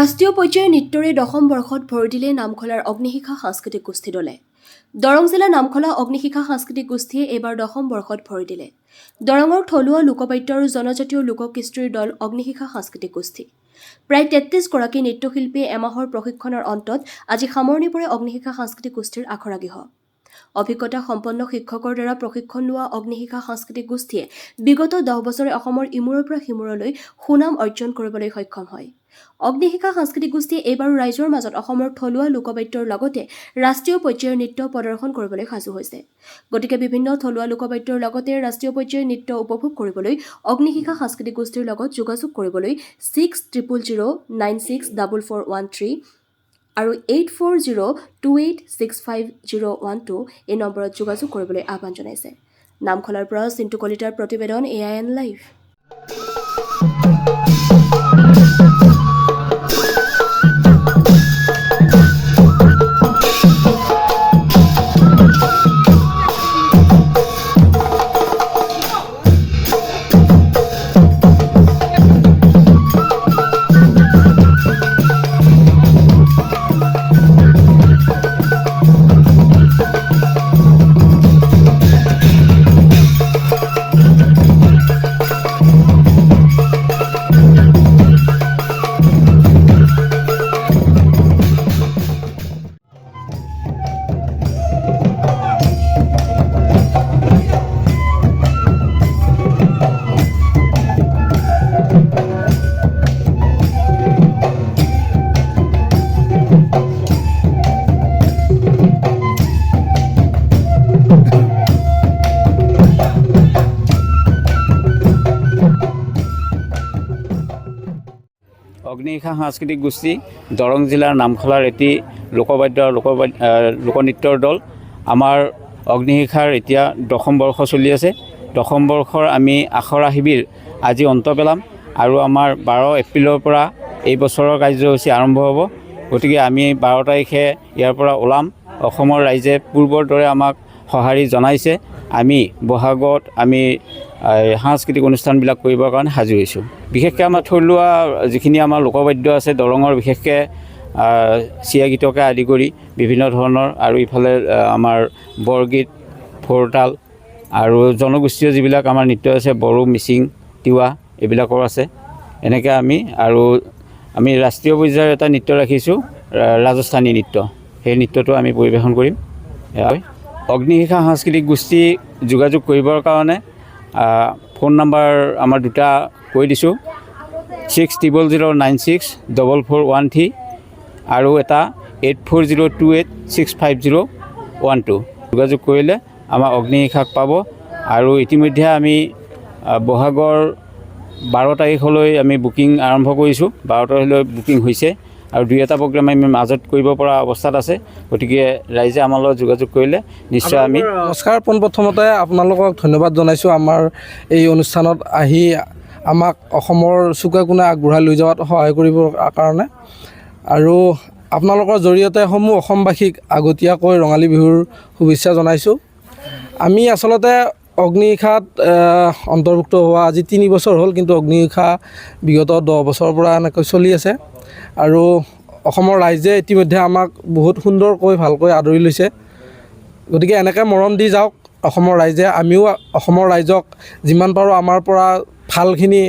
ৰাষ্ট্ৰীয় পৰ্যায়ৰ নৃত্যৰে দশম বৰ্ষত ভৰি দিলে নামখলাৰ অগ্নিশিখা সাংস্কৃতিক গোষ্ঠী দলে। দৰং জিলা নামখলা অগ্নিশিখা সাংস্কৃতিক গোষ্ঠীয়ে এইবাৰ দশম বৰ্ষত ভৰি দিলে। দৰঙৰ থলুৱা লোকবাদ্য আৰু জনজাতীয় লোককৃষ্টিৰ দল অগ্নিশিখা সাংস্কৃতিক গোষ্ঠী। প্ৰায় ৩৩গৰাকী নৃত্যশিল্পীয়ে এমাহৰ প্ৰশিক্ষণৰ অন্তত আজি সামৰণি পৰে অগ্নিশিখা সাংস্কৃতিক গোষ্ঠীৰ আখৰাগৃহ। অভিজ্ঞতা সম্পন্ন শিক্ষকৰ দ্বাৰা প্ৰশিক্ষণ লোৱা অগ্নিশিখা সাংস্কৃতিক গোষ্ঠীয়ে বিগত 10 বছৰে অসমৰ ইমূৰৰ পৰা সিমূৰলৈ সুনাম অৰ্জন কৰিবলৈ সক্ষম হয়। অগ্নিশিখা সাংস্কৃতিক গোষ্ঠীয়ে এইবাৰো ৰাইজৰ মাজত অসমৰ থলুৱা লোকবাদ্যৰ লগতে ৰাষ্ট্ৰীয় পৰ্যায়ৰ নৃত্য প্ৰদৰ্শন কৰিবলৈ সাজু হৈছে। গতিকে বিভিন্ন থলুৱা লোকবাদ্যৰ লগতে ৰাষ্ট্ৰীয় পৰ্যায়ৰ নৃত্য উপভোগ কৰিবলৈ অগ্নিশিখা সাংস্কৃতিক গোষ্ঠীৰ লগত যোগাযোগ কৰিবলৈ 6000964413 আৰু 8402865012 এই নম্বৰত যোগাযোগ কৰিবলৈ আহ্বান জনাইছে। নামখলাৰ পৰা চিন্তু কলিতাৰ প্ৰতিবেদন AIN লাইভ। অগ্নিশিখা সাংস্কৃতিক গোষ্ঠী দৰং জিলাৰ নামখলাৰ এটি লোকবাদ্য লোকনৃত্যৰ দল। আমাৰ অগ্নিশিখাৰ এতিয়া দশম বৰ্ষ চলি আছে। দশম বৰ্ষৰ আমি আখৰা শিবিৰ আজি অন্ত পেলাম আৰু আমাৰ 12 এপ্ৰিলৰ পৰা এই বছৰৰ কাৰ্যসূচী আৰম্ভ হ'ব। গতিকে আমি 12 তাৰিখে ইয়াৰ পৰা ওলাম। অসমৰ ৰাইজে পূৰ্বৰ দৰে আমাক সঁহাৰি জনাইছে। আমি বহাগত আমি সাংস্কৃতিক অনুষ্ঠানবিলাক কৰিবৰ কাৰণে সাজু হৈছোঁ। বিশেষকৈ আমাৰ থলুৱা যিখিনি আমাৰ লোকবাদ্য আছে দৰঙৰ, বিশেষকৈ চিয়া গীতকে আদি কৰি বিভিন্ন ধৰণৰ, আৰু ইফালে আমাৰ বৰগীত, ভৰতাল আৰু জনগোষ্ঠীয় যিবিলাক আমাৰ নৃত্য আছে, বড়ো, মিচিং, তিৱা এইবিলাকৰ আছে। এনেকৈ আমি ৰাষ্ট্ৰীয় পৰ্যায়ৰ এটা নৃত্য ৰাখিছোঁ, ৰাজস্থানী নৃত্য। সেই নৃত্যটো আমি পৰিৱেশন কৰিম। অগ্নিশিখা সাংস্কৃতিক গোষ্ঠী যোগাযোগ কৰিবৰ কাৰণে ফোন নম্বৰ আমাৰ দুটা কৈ দিছোঁ, 6000964413 আৰু এটা 8402865012। যোগাযোগ কৰিলে আমাৰ অগ্নিশিখাক পাব। আৰু ইতিমধ্যে আমি বহাগৰ 12 তাৰিখলৈ আমি বুকিং আৰম্ভ কৰিছোঁ। 12 তাৰিখলৈ বুকিং হৈছে আৰু 2-এটা প্ৰগ্ৰাম আমি মাজত কৰিব পৰা অৱস্থাত আছে। গতিকে ৰাইজে আমাৰ লগত যোগাযোগ কৰিলে নিশ্চয় আমি। নমস্কাৰ। পোনপ্ৰথমতে আপোনালোকক ধন্যবাদ জনাইছোঁ আমাৰ এই অনুষ্ঠানত আহি আমাক অসমৰ চুকে কোণে আগবঢ়াই লৈ যোৱাত সহায় কৰিবৰ কাৰণে। আৰু আপোনালোকৰ জৰিয়তে সমূহ অসমবাসীক আগতীয়াকৈ ৰঙালী বিহুৰ শুভেচ্ছা জনাইছোঁ। আমি আচলতে অগ্নিশিখাত অন্তৰ্ভুক্ত হোৱা আজি 3 বছৰ হ'ল, কিন্তু অগ্নিশিখা বিগত 10 বছৰৰ পৰা এনেকৈ চলি আছে। আৰু অসমৰ ৰাইজে ইতিমধ্যে আমাক বহুত সুন্দৰকৈ ভালকৈ আদৰি লৈছে। গতিকে এনেকৈ মৰম দি যাওক অসমৰ ৰাইজে। আমিও অসমৰ ৰাইজক যিমান পাৰোঁ আমাৰ পৰা ভালখিনি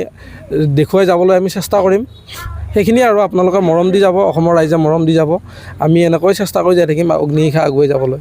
দেখুৱাই যাবলৈ আমি চেষ্টা কৰিম। সেইখিনি আৰু আপোনালোকে মৰম দি যাব, অসমৰ ৰাইজে মৰম দি যাব। আমি এনেকৈ চেষ্টা কৰি যাই থাকিম অগ্নিশিখা আগুৱাই যাবলৈ।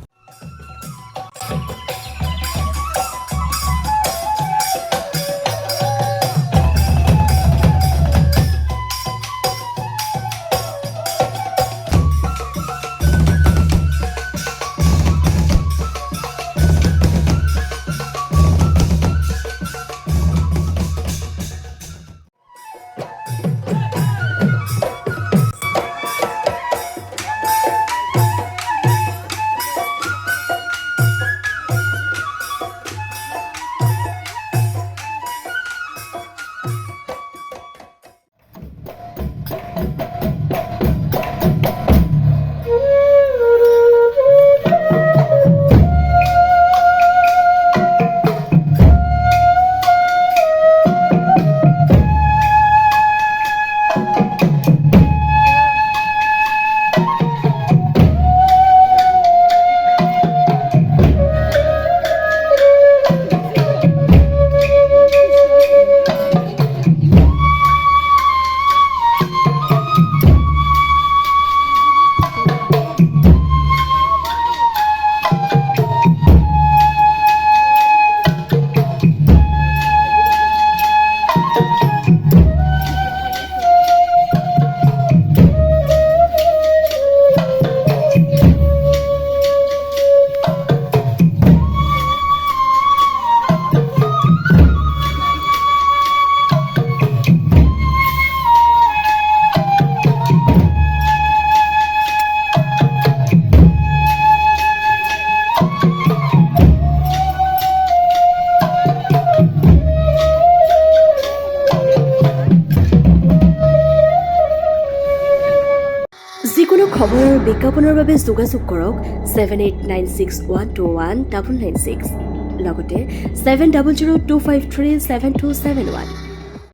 যিকোনো খবৰ আৰু বিজ্ঞাপনৰ বাবে যোগাযোগ কৰক 7896121996 লগতে 7002537271